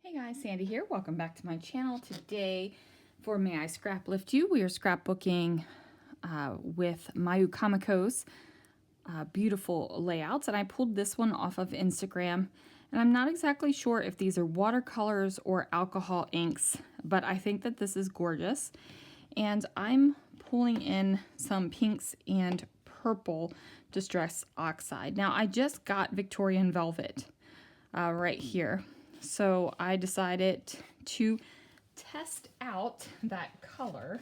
Hey guys, Sandy here. Welcome back to my channel. Today, for May I Scraplift You, we are scrapbooking with Mayu Kamiko's beautiful layouts, and I pulled this one off of Instagram, and I'm not exactly sure if these are watercolors or alcohol inks, but I think that this is gorgeous. And I'm pulling in some pinks and purple Distress Oxide. Now, I just got Victorian Velvet right here. So I decided to test out that color,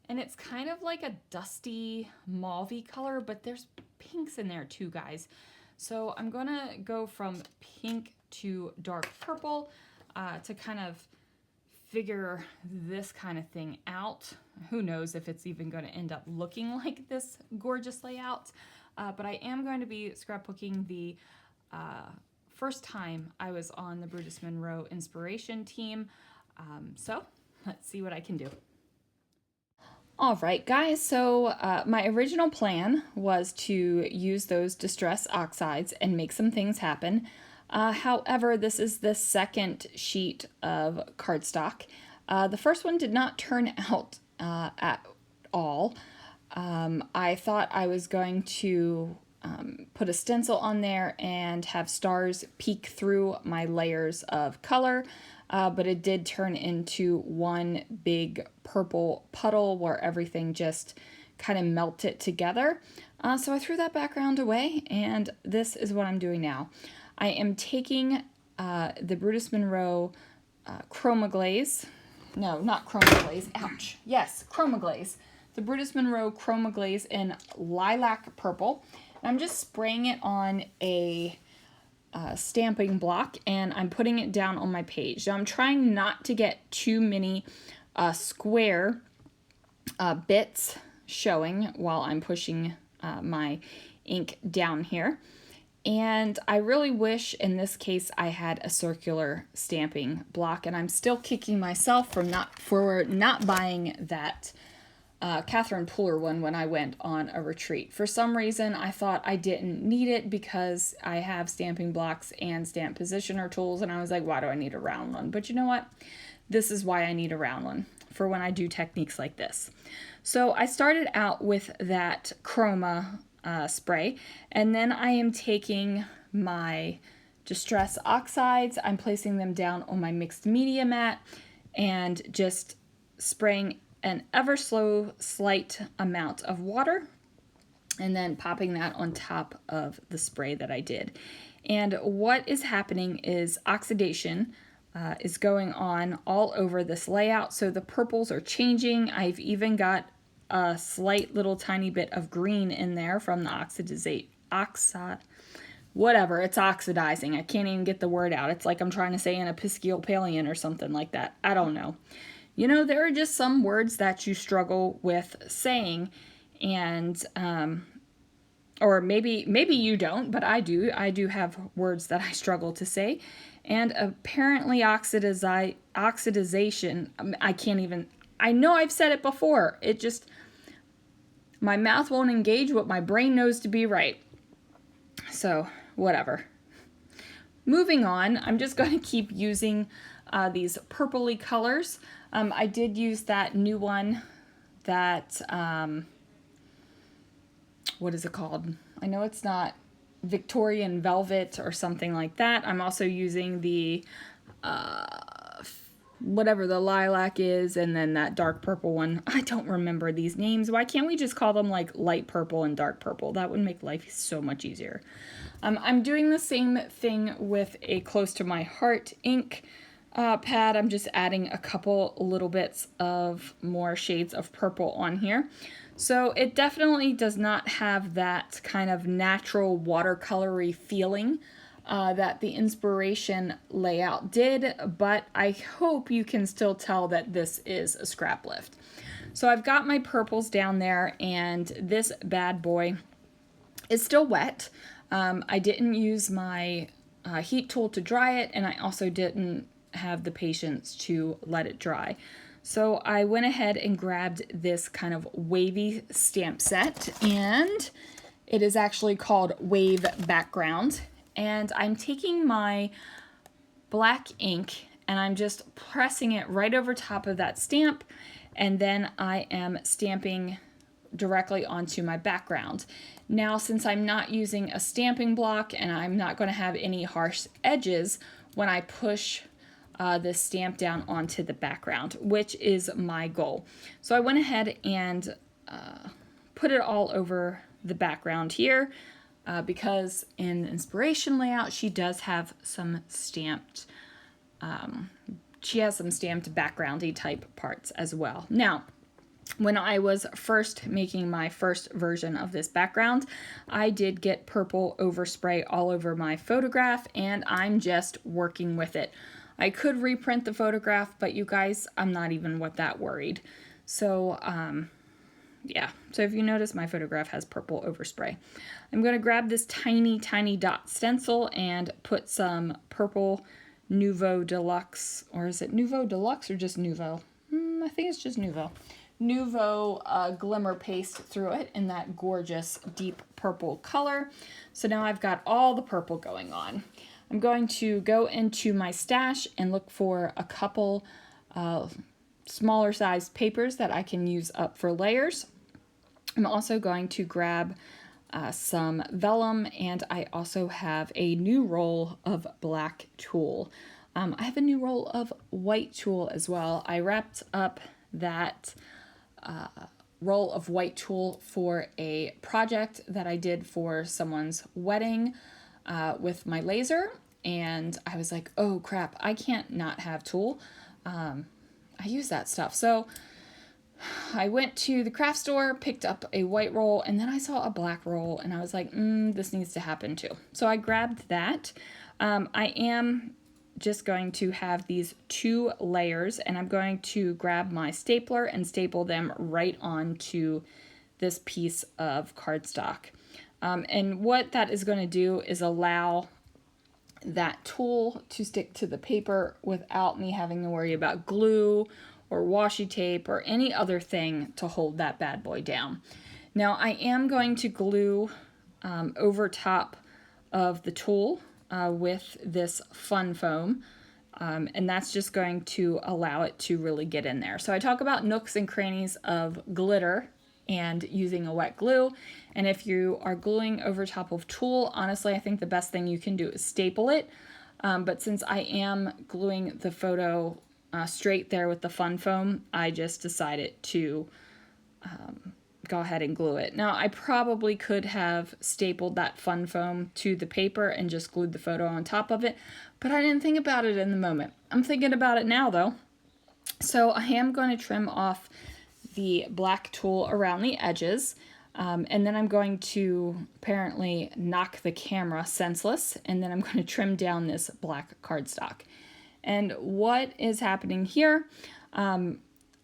and it's kind of like a dusty mauvey color, but there's pinks in there too, guys. So I'm gonna go from pink to dark purple to kind of figure this kind of thing out. Who knows if it's even going to end up looking like this gorgeous layout, but I am going to be scrapbooking the first time I was on the Brutus Monroe inspiration team. So let's see what I can do. All right, guys, so my original plan was to use those Distress Oxides and make some things happen. However, this is the second sheet of cardstock. The first one did not turn out at all. I thought I was going to put a stencil on there and have stars peek through my layers of color, but it did turn into one big purple puddle where everything just kind of melted together. So I threw that background away, and this is what I'm doing now. I am taking the Brutus Monroe Chroma Glaze. No, not Chroma Glaze. Ouch. Yes, Chroma Glaze. The Brutus Monroe Chroma Glaze in lilac purple. I'm just spraying it on a stamping block, and I'm putting it down on my page. Now I'm trying not to get too many square bits showing while I'm pushing my ink down here. And I really wish in this case I had a circular stamping block, and I'm still kicking myself for not buying that Catherine Puller one when I went on a retreat. For some reason, I thought I didn't need it because I have stamping blocks and stamp positioner tools, and I was like, why do I need a round one? But you know what? This is why I need a round one, for when I do techniques like this. So I started out with that chroma spray, and then I am taking my Distress Oxides, I'm placing them down on my mixed media mat, and just spraying an ever so slight amount of water, and then popping that on top of the spray that I did. And what is happening is oxidation is going on all over this layout. So the purples are changing. I've even got a slight little tiny bit of green in there from the whatever, it's oxidizing. I can't even get the word out. It's like I'm trying to say an Episcopalian or something like that. I don't know. You know, there are just some words that you struggle with saying, and or maybe you don't, but I do. I do have words that I struggle to say, and apparently oxidization. I can't even. I know I've said it before. It just, my mouth won't engage what my brain knows to be right. So whatever. Moving on, I'm just going to keep using these purpley colors. I did use that new one that, what is it called? I know it's not Victorian Velvet or something like that. I'm also using the, whatever the lilac is, and then that dark purple one. I don't remember these names. Why can't we just call them like light purple and dark purple? That would make life so much easier. I'm doing the same thing with a Close to My Heart ink pad. I'm just adding a couple little bits of more shades of purple on here. So it definitely does not have that kind of natural watercolory feeling that the inspiration layout did, but I hope you can still tell that this is a Scraplift. So I've got my purples down there, and this bad boy is still wet. I didn't use my heat tool to dry it, and I also didn't have the patience to let it dry. So I went ahead and grabbed this kind of wavy stamp set, and it is actually called Wave Background. And I'm taking my black ink and I'm just pressing it right over top of that stamp, and then I am stamping directly onto my background. Now, since I'm not using a stamping block and I'm not going to have any harsh edges when I push this stamp down onto the background, which is my goal. So I went ahead and put it all over the background here because in the inspiration layout she does have some stamped backgroundy type parts as well. Now, when I was first making my first version of this background, I did get purple overspray all over my photograph, and I'm just working with it. I could reprint the photograph, but you guys, I'm not even that worried. So, yeah. So if you notice, my photograph has purple overspray. I'm going to grab this tiny, tiny dot stencil and put some purple Nouveau Deluxe, or is it Nouveau Deluxe or just Nouveau? I think it's just Nouveau. Nouveau glimmer paste through it in that gorgeous deep purple color. So now I've got all the purple going on. I'm going to go into my stash and look for a couple smaller sized papers that I can use up for layers. I'm also going to grab some vellum, and I also have a new roll of black tulle. I have a new roll of white tulle as well. I wrapped up that roll of white tulle for a project that I did for someone's wedding with my laser, and I was like, oh crap, I can't not have tulle. I use that stuff. So I went to the craft store, picked up a white roll, and then I saw a black roll, and I was like, this needs to happen too. So I grabbed that. I am just going to have these 2 layers, and I'm going to grab my stapler and staple them right onto this piece of cardstock. And what that is going to do is allow that tulle to stick to the paper without me having to worry about glue or washi tape or any other thing to hold that bad boy down. Now I am going to glue over top of the tulle with this fun foam, and that's just going to allow it to really get in there. So I talk about nooks and crannies of glitter and using a wet glue, and if you are gluing over top of tulle, honestly I think the best thing you can do is staple it, but since I am gluing the photo straight there with the fun foam, I just decided to go ahead and glue it. Now I probably could have stapled that fun foam to the paper and just glued the photo on top of it, but I didn't think about it in the moment. I'm thinking about it now though. So I am going to trim off the black tulle around the edges, and then I'm going to apparently knock the camera senseless, and then I'm going to trim down this black cardstock. And what is happening here, I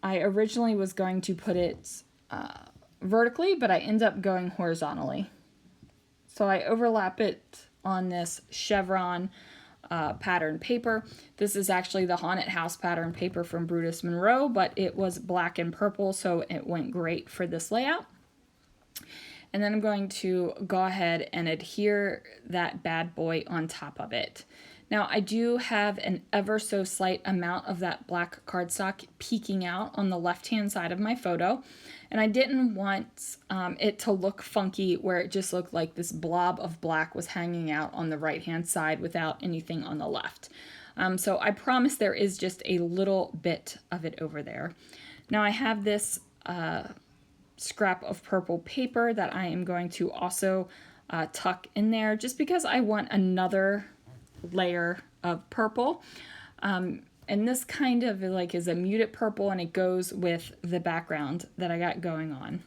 originally was going to put it vertically, but I end up going horizontally. So I overlap it on this chevron pattern paper. This is actually the Haunted House pattern paper from Brutus Monroe, but it was black and purple, so it went great for this layout. And then I'm going to go ahead and adhere that bad boy on top of it. Now I do have an ever so slight amount of that black cardstock peeking out on the left-hand side of my photo, and I didn't want it to look funky where it just looked like this blob of black was hanging out on the right-hand side without anything on the left. So I promise there is just a little bit of it over there. Now I have this scrap of purple paper that I am going to also tuck in there just because I want another layer of purple, and this kind of like is a muted purple, and it goes with the background that I got going on.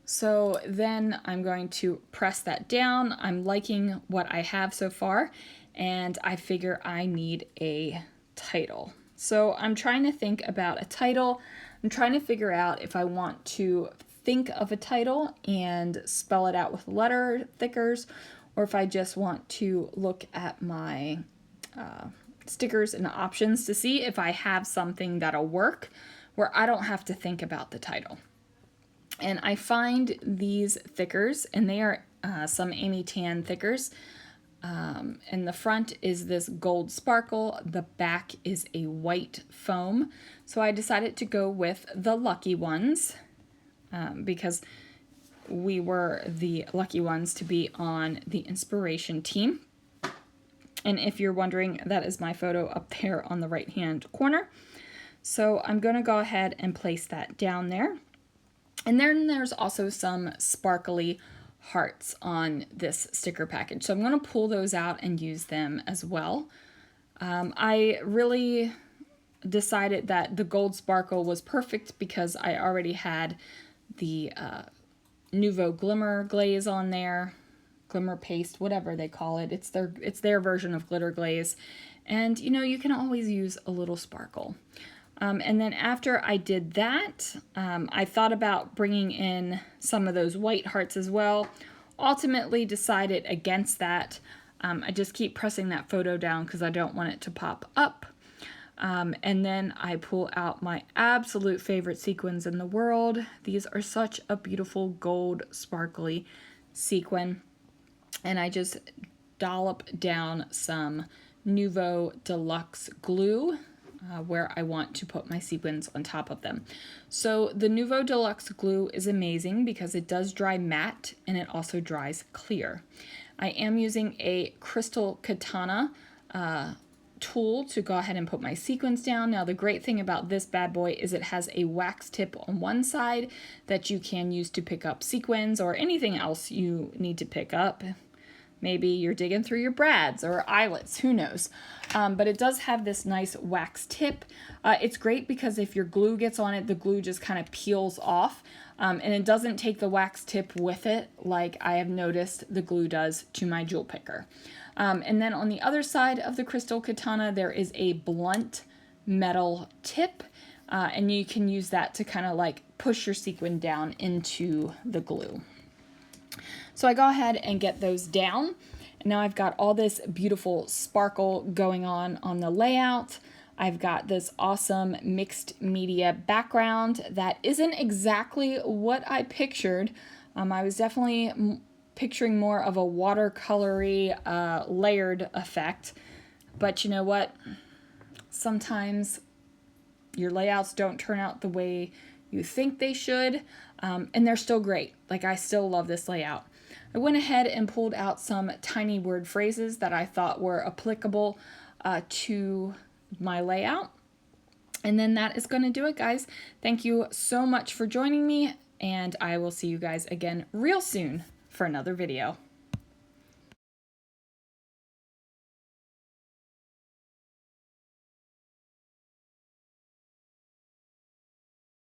So then I'm going to press that down. I'm liking what I have so far, and I figure I need a title. So I'm trying to think about a title. I'm trying to figure out if I want to think of a title and spell it out with letter thickers, or if I just want to look at my stickers and options to see if I have something that'll work where I don't have to think about the title. And I find these thickers, and they are some Amy Tan thickers. And the front is this gold sparkle. The back is a white foam. So I decided to go with the lucky ones because we were the lucky ones to be on the inspiration team. And if you're wondering, that is my photo up there on the right hand corner. So I'm going to go ahead and place that down there. And then there's also some sparkly hearts on this sticker package. So I'm going to pull those out and use them as well. I really decided that the gold sparkle was perfect because I already had the Nouveau Glimmer Glaze on there. Glimmer paste, whatever they call it. It's their version of Glitter Glaze. And you know, you can always use a little sparkle. And then after I did that, I thought about bringing in some of those white hearts as well. Ultimately decided against that. I just keep pressing that photo down because I don't want it to pop up. And then I pull out my absolute favorite sequins in the world. These are such a beautiful gold sparkly sequin. And I just dollop down some Nouveau Deluxe glue where I want to put my sequins on top of them. So the Nouveau Deluxe glue is amazing because it does dry matte and it also dries clear. I am using a crystal katana tool to go ahead and put my sequins down. Now the great thing about this bad boy is it has a wax tip on one side that you can use to pick up sequins or anything else you need to pick up. Maybe you're digging through your brads or eyelets, who knows. But it does have this nice wax tip. It's great because if your glue gets on it, the glue just kind of peels off. And it doesn't take the wax tip with it like I have noticed the glue does to my jewel picker. And then on the other side of the crystal katana, there is a blunt metal tip. And you can use that to kind of like push your sequin down into the glue. So I go ahead and get those down. And now I've got all this beautiful sparkle going on the layout. I've got this awesome mixed media background that isn't exactly what I pictured. I was definitely picturing more of a watercolory layered effect. But you know what? Sometimes your layouts don't turn out the way you think they should, and they're still great. Like, I still love this layout. I went ahead and pulled out some tiny word phrases that I thought were applicable to my layout. And then that is going to do it, guys. Thank you so much for joining me, and I will see you guys again real soon for another video.